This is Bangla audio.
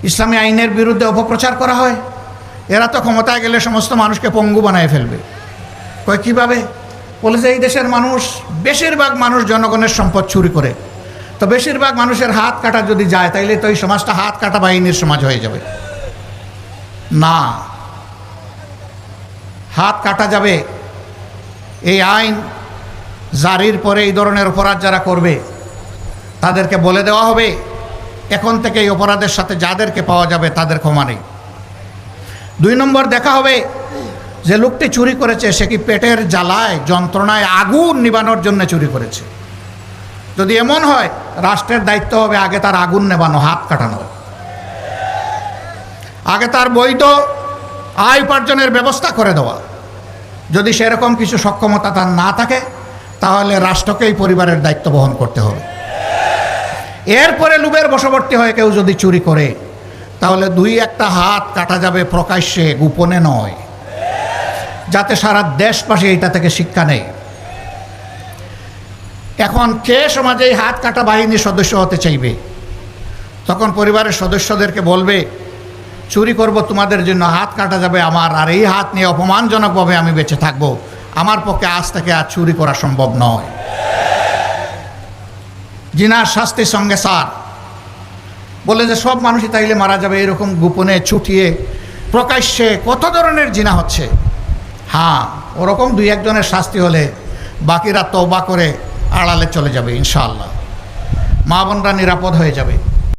ইসলামী আইনের বিরুদ্ধে অপপ্রচার করা হয়। এরা তো ক্ষমতায় গেলে সমস্ত মানুষকে পঙ্গু বানায় ফেলবে। কয় কীভাবে? বলে যে এই দেশের মানুষ, বেশিরভাগ মানুষ জনগণের সম্পদ চুরি করে, তো বেশিরভাগ মানুষের হাত কাটা যদি যায় তাইলে তো এই সমাজটা হাত কাটা বাহিনীর সমাজ হয়ে যাবে। না, হাত কাটা যাবে। এই আইন জারির পরে এই ধরনের অপরাধ যারা করবে তাদেরকে বলে দেওয়া হবে এখন থেকে এই অপরাধের সাথে যাদেরকে পাওয়া যাবে তাদের ক্ষমা নেই। 2 নম্বর দেখা হবে যে লোকটি চুরি করেছে সে কি পেটের জ্বালায় যন্ত্রণায় আগুন নিবানোর জন্য চুরি করেছে। যদি এমন হয়, রাষ্ট্রের দায়িত্ব হবে আগে তার আগুন নেবানো, হাত কাটানো, আগে তার বৈধ আয় উপার্জনের ব্যবস্থা করে দেওয়া। যদি সেরকম কিছু সক্ষমতা তার না থাকে তাহলে রাষ্ট্রকেই পরিবারের দায়িত্ব বহন করতে হবে। এরপরে লোভের বশবর্তী হয়ে কেউ যদি চুরি করে তাহলে 2-1টা হাত কাটা যাবে প্রকাশ্যে, গোপনে নয়, যাতে সারা দেশবাসী এটা থেকে শিক্ষা নেয়। এখন কে সমাজে এই হাত কাটা বাহিনীর সদস্য হতে চাইবে? তখন পরিবারের সদস্যদেরকে বলবে চুরি করব তোমাদের জন্য, হাত কাটা যাবে আমার, আর এই হাত নিয়ে অপমানজনকভাবে আমি বেঁচে থাকবো। আমার পক্ষে আজ থেকে আর চুরি করা সম্ভব নয়। জিনার শাস্তির সঙ্গে সার। বলে যে সব মানুষই তাইলে মারা যাবে, এরকম গোপনে ছুটিয়ে প্রকাশ্যে কত ধরনের জিনা হচ্ছে। হ্যাঁ, ওরকম 2-1 জনের শাস্তি হলে বাকিরা তওবা করে আড়ালে চলে যাবে ইনশাআল্লাহ। মা বোনরা নিরাপদ হয়ে যাবে।